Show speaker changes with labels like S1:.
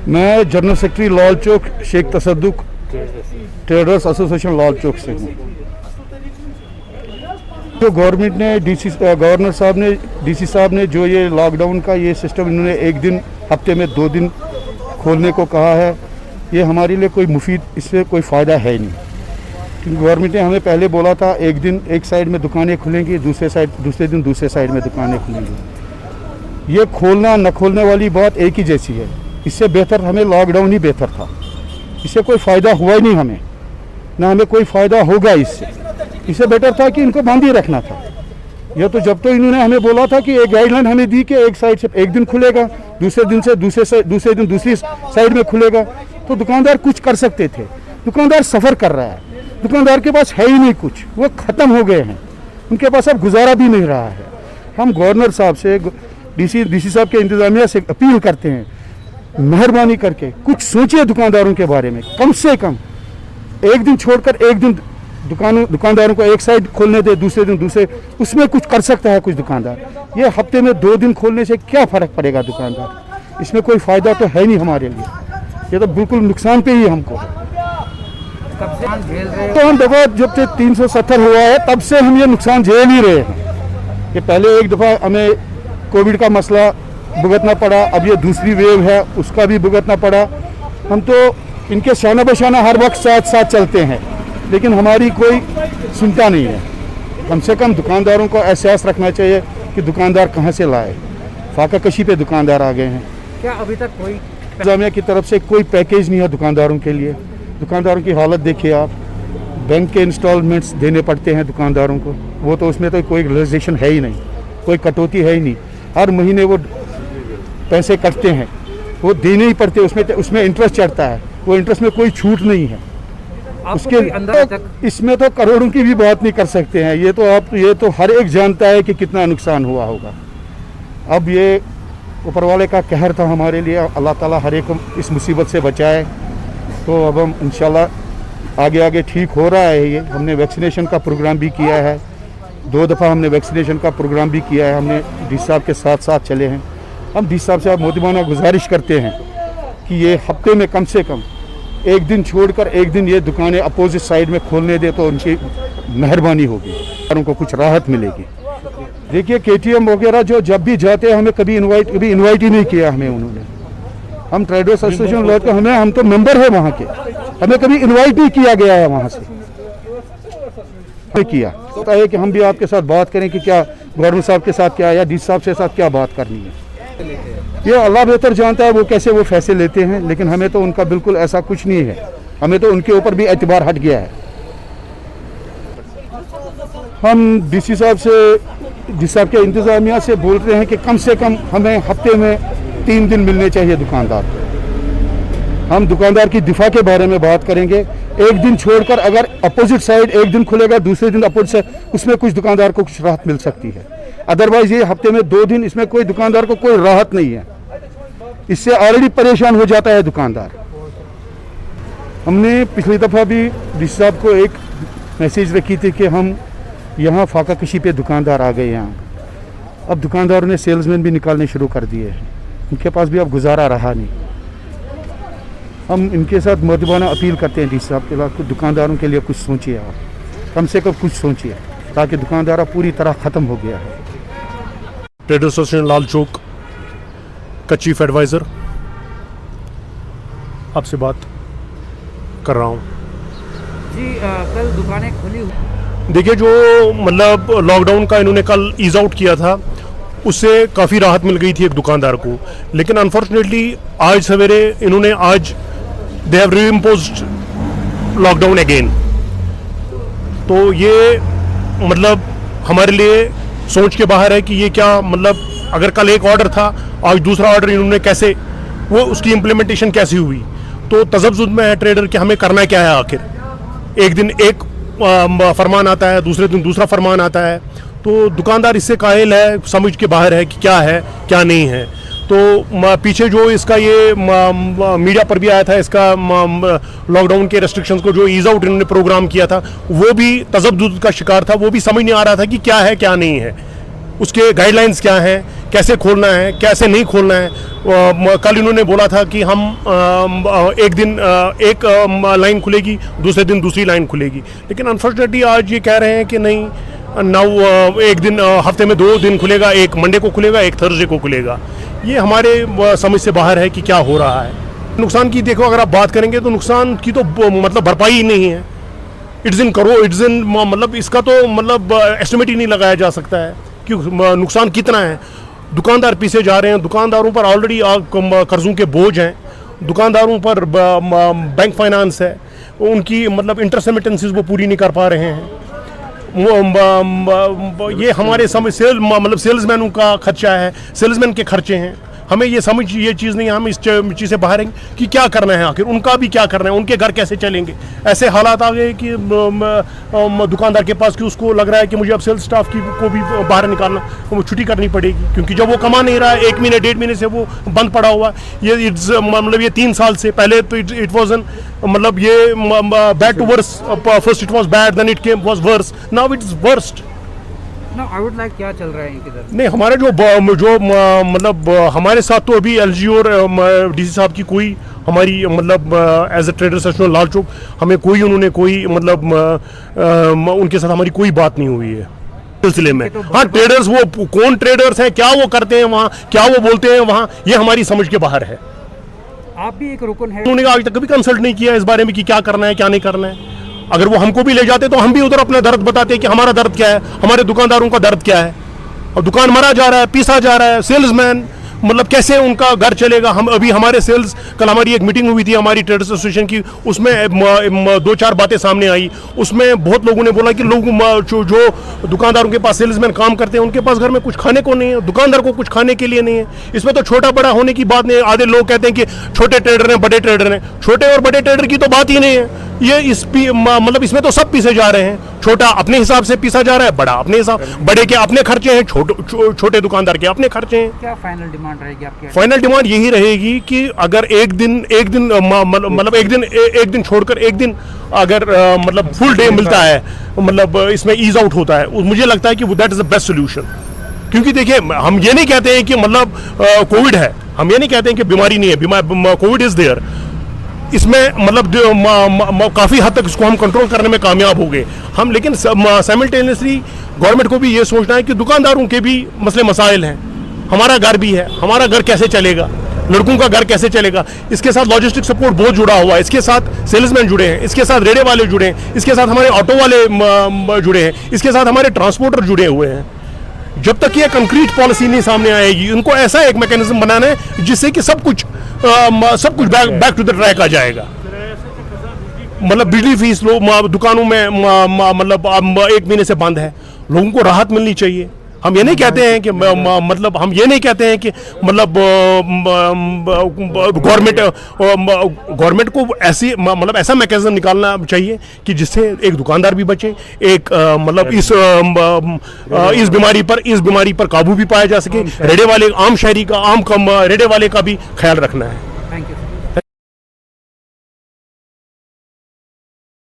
S1: मैं general secretary Lal Chowk Sheikh तसद्दुक traders association Lal Chowk से हूँ। तो गवर्नमेंट ने गवर्नर साहब ने डीसी साहब ने जो ये लॉकडाउन का ये सिस्टम इन्होंने एक दिन हफ्ते में 2 दिन खोलने को कहा है, ये हमारे लिए कोई मुफीद, इससे कोई फ़ायदा है नहीं। क्योंकि गवर्नमेंट ने हमें पहले बोला था एक दिन एक साइड में दुकानें खुलेंगी, दूसरे दिन दूसरे साइड में दुकानें खुलेंगी। ये खोलना न खोलने वाली बात एक ही जैसी है। इससे बेहतर हमें लॉकडाउन ही बेहतर था। इससे कोई फ़ायदा हुआ ही नहीं हमें, ना हमें कोई फ़ायदा होगा इससे। इससे बेटर था कि इनको बंद ही रखना था। यह तो जब तो इन्होंने हमें बोला था कि एक गाइडलाइन हमें दी कि एक साइड से एक दिन खुलेगा, दूसरे दिन दूसरे दिन दूसरी साइड में खुलेगा, तो दुकानदार कुछ कर सकते थे। दुकानदार सफ़र कर रहा है, दुकानदार के पास है ही नहीं कुछ, वो ख़त्म हो गए हैं, उनके पास अब गुजारा भी नहीं रहा है। हम गवर्नर साहब से, डीसी साहब के इंतज़ामिया से अपील करते हैं, मेहरबानी करके कुछ सोचिए दुकानदारों के बारे में। कम से कम एक दिन छोड़कर एक दिन दुकानदारों को एक साइड खोलने दे, दूसरे दिन दूसरे, उसमें कुछ कर सकता है कुछ दुकानदार। ये हफ्ते में 2 दिन खोलने से क्या फ़र्क पड़ेगा दुकानदार, इसमें कोई फ़ायदा तो है नहीं हमारे लिए, ये तो बिल्कुल नुकसान पे ही हमको है। तो हम दफ़ा जब से 370 हुआ है तब से हम ये नुकसान झेल ही रहे हैं। ये पहले एक दफ़ा हमें कोविड का मसला भुगतना पड़ा, अब ये दूसरी वेव है उसका भी भुगतना पड़ा। हम तो इनके शाना बशाना हर वक्त साथ साथ चलते हैं, लेकिन हमारी कोई सुनता नहीं है। कम से कम दुकानदारों को एहसास रखना चाहिए कि दुकानदार कहाँ से लाए। फाका कशी पे दुकानदार आ गए हैं।
S2: क्या अभी तक कोई
S1: इंतजामिया की तरफ से कोई पैकेज नहीं है दुकानदारों के लिए? दुकानदारों की हालत देखिए आप, बैंक के इंस्टॉलमेंट्स देने पड़ते हैं दुकानदारों को, वो तो उसमें तो कोई रिलैक्सेशन है ही नहीं, कोई कटौती है ही नहीं। हर महीने वो पैसे कटते हैं, वो देने ही पड़ते, उसमें इंटरेस्ट चढ़ता है, वो इंटरेस्ट में कोई छूट नहीं है। उसके इसमें तो करोड़ों की भी बात नहीं कर सकते हैं। ये तो हर एक जानता है कि कितना नुकसान हुआ होगा। अब ये ऊपर वाले का कहर था हमारे लिए, अल्लाह ताला हर एक को इस मुसीबत से बचाए। तो अब हम इंशाल्लाह आगे ठीक हो रहा है। ये हमने वैक्सीनेशन का प्रोग्राम भी किया है, 2 दफ़ा हमने वैक्सीनेशन का प्रोग्राम भी किया है। हमने डी साहब के साथ साथ चले हैं। हम डी साहब से आप मोहतबाना गुजारिश करते हैं कि ये हफ्ते में कम से कम एक दिन छोड़कर एक दिन ये दुकानें अपोजिट साइड में खोलने दे, तो उनकी मेहरबानी होगी, उनको कुछ राहत मिलेगी। देखिए KTM वगैरह जो जब भी जाते हैं हमें कभी इनवाइट ही नहीं किया हमें उन्होंने। हम ट्रेडर्स एसोसिएशन लॉ के हम तो मेंबर है वहाँ के, हमें कभी इनवाइट नहीं किया गया है वहाँ से किया। तो है कि हम भी आपके साथ बात करें कि क्या गवर्नर साहब के साथ क्या या डी साहब के साथ क्या बात करनी है। ये अल्लाह बेहतर जानता है वो कैसे वो फैसले लेते हैं, लेकिन हमें तो उनका बिल्कुल ऐसा कुछ नहीं है। हमें तो उनके ऊपर भी एतबार हट गया है। हम डीसी साहब के इंतज़ामिया से बोल रहे हैं कि कम से कम हमें हफ्ते में 3 दिन मिलने चाहिए दुकानदार को। हम दुकानदार की दिफा के बारे में बात करेंगे। एक दिन छोड़कर अगर अपोजिट साइड एक दिन खुलेगा, दूसरे दिन अपोजिट साइड, उसमें कुछ दुकानदार को कुछ राहत मिल सकती है। अदरवाइज ये हफ्ते में 2 दिन, इसमें कोई दुकानदार को कोई राहत नहीं है। इससे ऑलरेडी परेशान हो जाता है दुकानदार। हमने पिछली दफ़ा भी डीसी साहब को एक मैसेज रखी थी कि हम यहाँ फाका कशी पे दुकानदार आ गए यहाँ। अब दुकानदारों ने सेल्समैन भी निकालने शुरू कर दिए हैं, उनके पास भी अब गुजारा रहा नहीं। हम इनके साथ मोहतबाना अपील करते हैं डीसी साहब के बाद, कुछ दुकानदारों के लिए कुछ सोचिए आप, कम से कम कुछ सोचिए, ताकि दुकानदार पूरी तरह ख़त्म हो गया है।
S3: ट्रेडर्स एसोसिएशन लाल चौक का चीफ एडवाइज़र आपसे बात कर रहा हूँ
S2: जी। कल दुकानें खुली हुई,
S3: देखिए जो मतलब लॉकडाउन का इन्होंने कल ईज आउट किया था उससे काफ़ी राहत मिल गई थी एक दुकानदार को, लेकिन अनफॉर्चुनेटली आज सवेरे इन्होंने आज दे हैव रीइम्पोज्ड लॉकडाउन अगेन। तो ये मतलब हमारे लिए सोच के बाहर है कि ये क्या मतलब, अगर कल एक ऑर्डर था आज दूसरा ऑर्डर इन्होंने कैसे, वो उसकी इम्प्लीमेंटेशन कैसे हुई। तो तजब्जुद में है ट्रेडर कि हमें करना क्या है आखिर। एक दिन एक फरमान आता है, दूसरे दिन दूसरा फरमान आता है, तो दुकानदार इससे कायल है, समझ के बाहर है कि क्या है क्या नहीं है। तो पीछे जो इसका ये मीडिया पर भी आया था, इसका लॉकडाउन के रेस्ट्रिक्शंस को जो ईज आउट इन्होंने प्रोग्राम किया था, वो भी तजब्जुद का शिकार था। वो भी समझ नहीं आ रहा था कि क्या है क्या नहीं है, उसके गाइडलाइंस क्या हैं, कैसे खोलना है कैसे नहीं खोलना है। कल इन्होंने बोला था कि हम एक दिन एक लाइन खुलेगी, दूसरे दिन दूसरी लाइन खुलेगी, लेकिन अनफॉर्चुनेटली आज ये कह रहे हैं कि नहीं, नाउ एक दिन हफ्ते में 2 दिन खुलेगा, एक मंडे को खुलेगा, एक थर्सडे को खुलेगा। ये हमारे समझ से बाहर है कि क्या हो रहा है। नुकसान की देखो, अगर आप बात करेंगे तो नुकसान की तो मतलब भरपाई ही नहीं है। It's in crore, it's in मतलब इसका तो मतलब एस्टिमेट ही नहीं लगाया जा सकता है कि नुकसान कितना है। दुकानदार पीछे जा रहे हैं, दुकानदारों पर ऑलरेडी कर्जों के बोझ हैं, दुकानदारों पर बैंक फाइनेंस है, उनकी मतलब इंटरेस्ट रेमिटेंसेस वो पूरी नहीं कर पा रहे हैं। ये हमारे मतलब सेल्समैनों का खर्चा है, सेल्समैन के खर्चे हैं। हमें ये चीज़ नहीं है, हम इस चीज़ से बाहर हैं कि क्या करना है आखिर, उनका भी क्या करना है, उनके घर कैसे चलेंगे। ऐसे हालात आ गए कि दुकानदार के पास कि उसको लग रहा है कि मुझे अब सेल्स स्टाफ को भी बाहर निकालना, छुट्टी करनी पड़ेगी, क्योंकि जब वो कमा नहीं रहा है, 1 महीने 1.5 महीने से वो बंद पड़ा हुआ है। ये मतलब ये 3 साल से पहले तो इट वॉज मतलब ये bad to worse, first it was bad, then it was worse, now it's worst.
S2: ना आई वुड लाइक क्या चल रहा है इधर?
S3: नहीं, हमारे जो मतलब हमारे साथ तो अभी एलजी और डीसी साहब की कोई हमारी मतलब as a trader section Lal Chowk हमें कोई उन्होंने कोई मतलब उनके साथ हमारी कोई बात नहीं हुई है सिलसिले में। हाँ, ट्रेडर्स वो कौन ट्रेडर्स हैं, क्या वो करते हैं वहाँ, क्या वो बोलते हैं वहाँ, ये हमारी समझ के बाहर है।
S2: आप भी एक रुकन है,
S3: उन्होंने आज तक कभी कंसल्ट नहीं किया इस बारे में कि क्या करना है क्या नहीं करना है। अगर वो हमको भी ले जाते तो हम भी उधर अपना दर्द बताते कि हमारा दर्द क्या है, हमारे दुकानदारों का दर्द क्या है। और दुकान मरा जा रहा है, पीसा जा रहा है, सेल्समैन मतलब कैसे उनका घर चलेगा। हम अभी हमारे सेल्स, कल हमारी एक मीटिंग हुई थी हमारी ट्रेडर्स एसोसिएशन की, उसमें 2-4 बातें सामने आई। उसमें बहुत लोगों ने बोला कि लोग जो दुकानदारों के पास सेल्समैन काम करते हैं उनके पास घर में कुछ खाने को नहीं है, दुकानदार को कुछ खाने के लिए नहीं है। इसमें तो छोटा बड़ा होने की बात नहीं है। आधे लोग कहते हैं कि छोटे ट्रेडर हैं, बड़े ट्रेडर हैं। छोटे और बड़े ट्रेडर की तो बात ही नहीं है। ये मतलब इसमें तो सब पीसे जा रहे हैं। छोटा अपने हिसाब से पीसा जा रहा है, बड़ा अपने हिसाब, बड़े के अपने खर्चे हैं, छोटे दुकानदार के अपने खर्चे हैं।
S2: क्या फाइनल डिमांड रहेगी आपकी?
S3: फाइनल डिमांड यही रहेगी कि अगर एक दिन मतलब एक दिन छोड़कर एक दिन अगर मतलब फुल डे मिलता है, मतलब इसमें ईज आउट होता है, मुझे लगता है कि that is the best solution. क्योंकि देखिए, हम ये नहीं कहते हैं कि मतलब कोविड है, हम ये नहीं कहते हैं कि बीमारी नहीं है, कोविड इज देयर। इसमें मतलब काफ़ी हद तक इसको हम कंट्रोल करने में कामयाब हो गए हम। लेकिन साइमल्टेनियसली गवर्नमेंट को भी ये सोचना है कि दुकानदारों के भी मसले मसाइल हैं, हमारा घर भी है, हमारा घर कैसे चलेगा, लड़कों का घर कैसे चलेगा। इसके साथ लॉजिस्टिक सपोर्ट बहुत जुड़ा हुआ है, इसके साथ सेल्समैन जुड़े हैं, इसके साथ रेड़े वाले जुड़े हैं, इसके साथ हमारे ऑटो वाले जुड़े हैं, इसके साथ हमारे ट्रांसपोर्टर जुड़े हुए हैं। जब तक ये कंक्रीट पॉलिसी नहीं सामने आएगी, उनको ऐसा एक मैकेनिज्म बनाना है जिससे कि सब कुछ बैक टू द ट्रैक आ जाएगा। मतलब बिजली फीस लो, दुकानों में मतलब 1 महीने से बंद है, लोगों को राहत मिलनी चाहिए। हम ये नहीं कहते हैं कि मतलब हम ये नहीं कहते हैं कि मतलब गवर्नमेंट को ऐसी मतलब ऐसा मैकेनिज्म निकालना चाहिए कि जिससे एक दुकानदार भी बचे, एक मतलब इस बीमारी पर काबू भी पाया जा सके। रेड़े वाले आम शहरी का, रेड़े वाले का भी ख्याल रखना है।